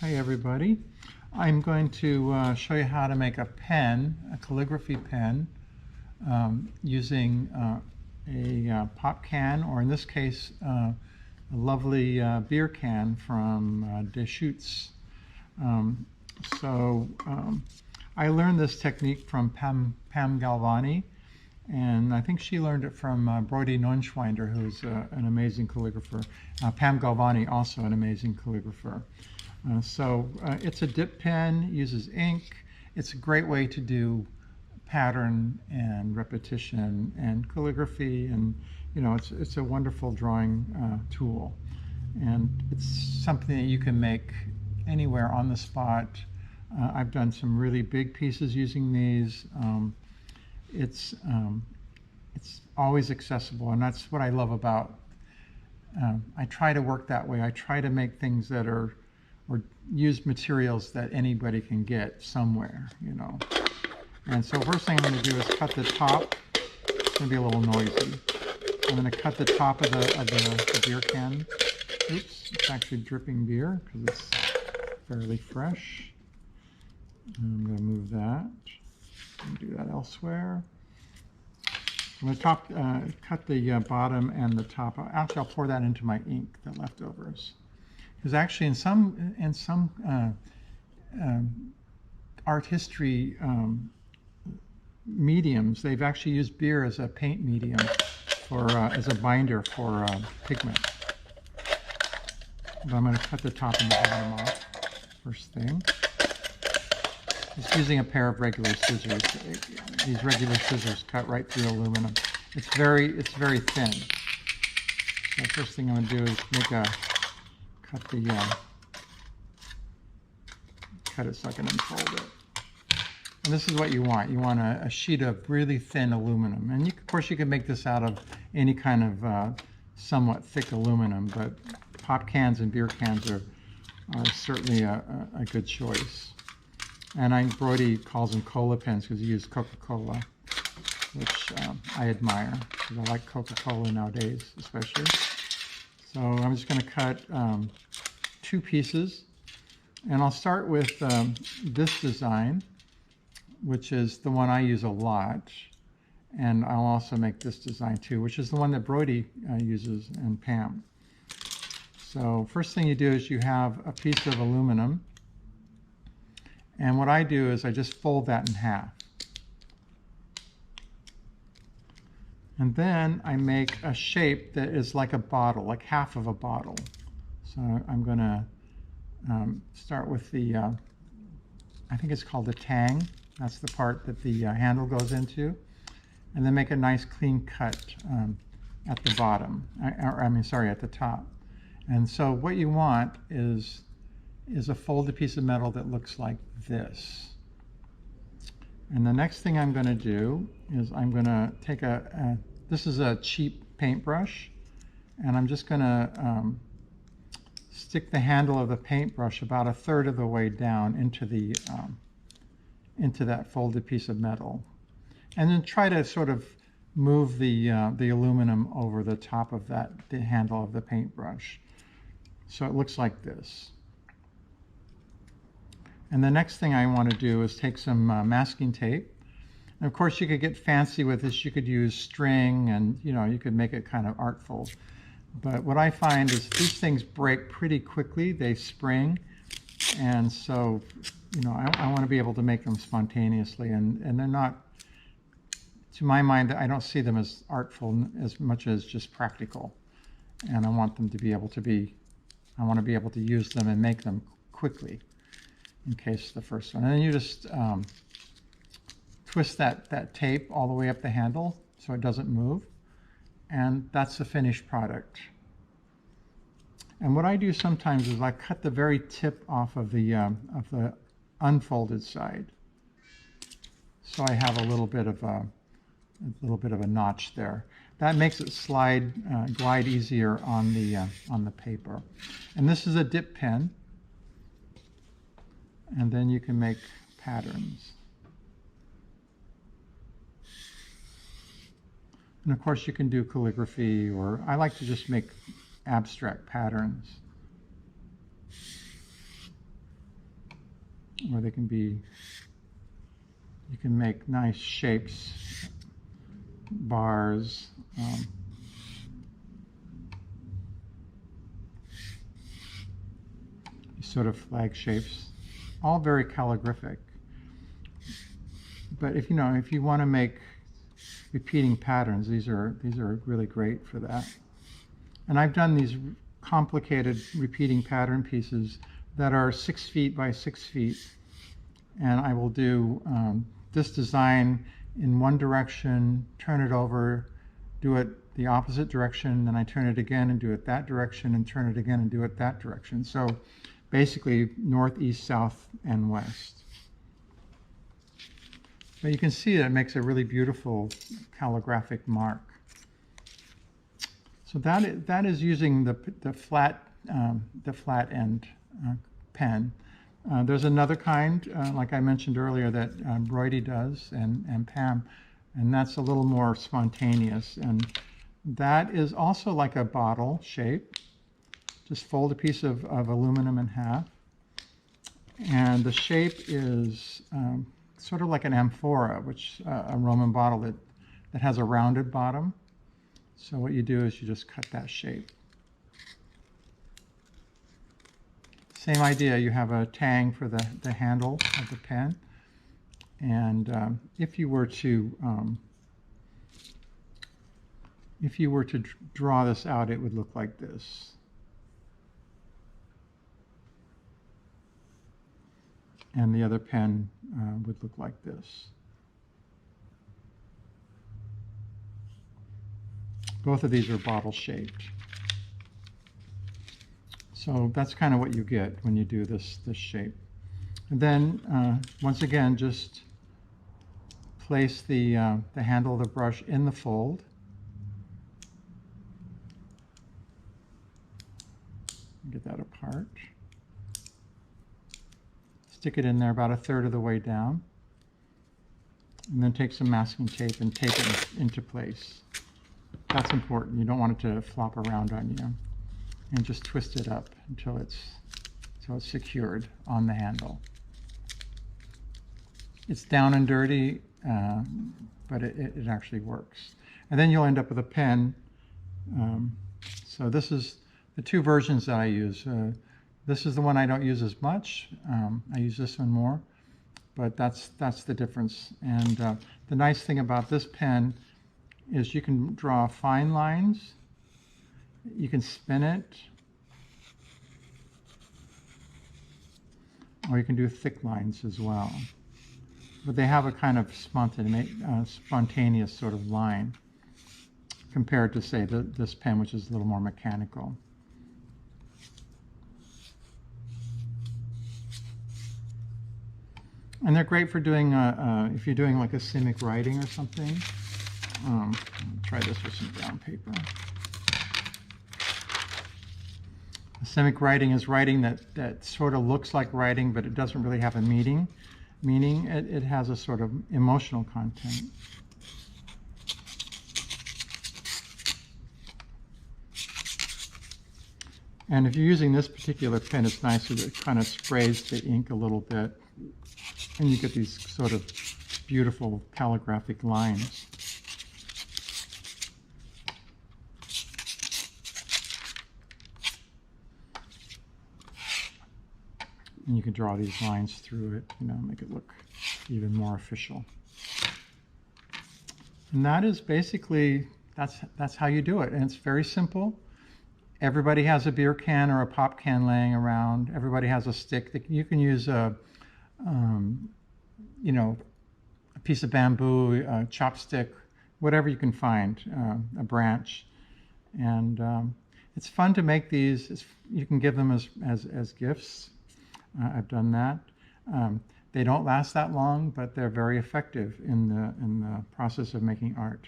Hi everybody. I'm going to show you how to make a pen, a calligraphy pen, using a pop can, or in this case, a lovely beer can from Deschutes. I learned this technique from Pam Galvani, and I think she learned it from Brody Neunschwinder, who's an amazing calligrapher. Pam Galvani, also an amazing calligrapher. It's a dip pen, uses ink. It's a great way to do pattern and repetition and calligraphy, and it's a wonderful drawing tool. And it's something that you can make anywhere on the spot. I've done some really big pieces using these. It's always accessible, and that's what I love about. I try to work that way. I try to make things that are, or use materials that anybody can get somewhere, And so first thing I'm going to do is cut the top. It's going to be a little noisy. I'm going to cut the top of the beer can. Oops, it's actually dripping beer because it's fairly fresh. I'm going to move that and do that elsewhere. I'm going to cut the bottom and the top. Actually, I'll pour that into my ink, the leftovers. Because actually, in some art history mediums, they've actually used beer as a paint medium for as a binder for pigment. But I'm going to cut the top and the bottom off first thing. Just using a pair of regular scissors. These regular scissors cut right through aluminum. It's very thin. So the first thing I'm going to do is cut it so I can unfold it. And this is what you want. You want a sheet of really thin aluminum. And of course you can make this out of any kind of somewhat thick aluminum, but pop cans and beer cans are certainly a good choice. And Brody calls them cola pens because he used Coca-Cola, which I admire because I like Coca-Cola nowadays, especially. So I'm just going to cut 2 pieces, and I'll start with this design, which is the one I use a lot, and I'll also make this design too, which is the one that Brody uses and Pam. So first thing you do is you have a piece of aluminum, and what I do is I just fold that in half. And then I make a shape that is like a bottle, like half of a bottle. So I'm going to start with the, I think it's called the tang. That's the part that the handle goes into. And then make a nice clean cut at the bottom, at the top. And so what you want is a folded piece of metal that looks like this. And the next thing I'm going to do is I'm going to take this is a cheap paintbrush, and I'm just going to stick the handle of the paintbrush about 1/3 of the way down into that folded piece of metal. And then try to sort of move the aluminum over the top of the handle of the paintbrush. So it looks like this. And the next thing I want to do is take some masking tape. And of course you could get fancy with this. You could use string, and you could make it kind of artful. But what I find is these things break pretty quickly. They spring. And so, I want to be able to make them spontaneously. And they're not, to my mind, I don't see them as artful as much as just practical. And I want them to be able to I want to be able to use them and make them quickly. In case the first one. And then you just twist that tape all the way up the handle so it doesn't move. And that's the finished product. And what I do sometimes is I cut the very tip off of the unfolded side. So I have a little bit of a notch there. That makes it glide easier on the paper. And this is a dip pen. And then you can make patterns. And of course you can do calligraphy, or I like to just make abstract patterns. where they can be, you can make nice shapes, bars, sort of flag shapes, all very calligraphic. But if you want to make repeating patterns, these are really great for that. And I've done these complicated repeating pattern pieces that are 6 feet by 6 feet, and I will do this design in one direction, turn it over, do it the opposite direction, then I turn it again and do it that direction, and turn it again and do it that direction. So basically north, east, south, and west. But you can see that it makes a really beautiful calligraphic mark. So that is using the flat end pen. There's another kind, like I mentioned earlier, that Broidy does and Pam, and that's a little more spontaneous. And that is also like a bottle shape. Just fold a piece of aluminum in half, and the shape is sort of like an amphora, which a Roman bottle that has a rounded bottom. So what you do is you just cut that shape. Same idea, you have a tang for the handle of the pen, and if you were to draw this out, it would look like this. And the other pen would look like this. Both of these are bottle shaped. So that's kind of what you get when you do this shape. And then once again, just place the handle of the brush in the fold. Get that apart. Stick it in there about 1/3 of the way down, and then take some masking tape and tape it into place. That's important. You don't want it to flop around on you. And just twist it up until it's secured on the handle. It's down and dirty, but it actually works. And then you'll end up with a pen. So this is the two versions that I use. This is the one I don't use as much. I use this one more, but that's the difference. And the nice thing about this pen is you can draw fine lines, you can spin it, or you can do thick lines as well. But they have a kind of spontaneous sort of line compared to, say, this pen, which is a little more mechanical. And they're great for doing, if you're doing like a cynic writing or something. Try this with some brown paper. Cynic writing is writing that sort of looks like writing, but it doesn't really have a meaning. It has a sort of emotional content. And if you're using this particular pen, it's nice because it kind of sprays the ink a little bit, and you get these sort of beautiful calligraphic lines. And you can draw these lines through it, make it look even more official. And that is basically, that's how you do it. And it's very simple. Everybody has a beer can or a pop can laying around. Everybody has a stick. You can use a piece of bamboo, a chopstick, whatever you can find, a branch. And it's fun to make these. You can give them as gifts. I've done that. They don't last that long, but they're very effective in the process of making art.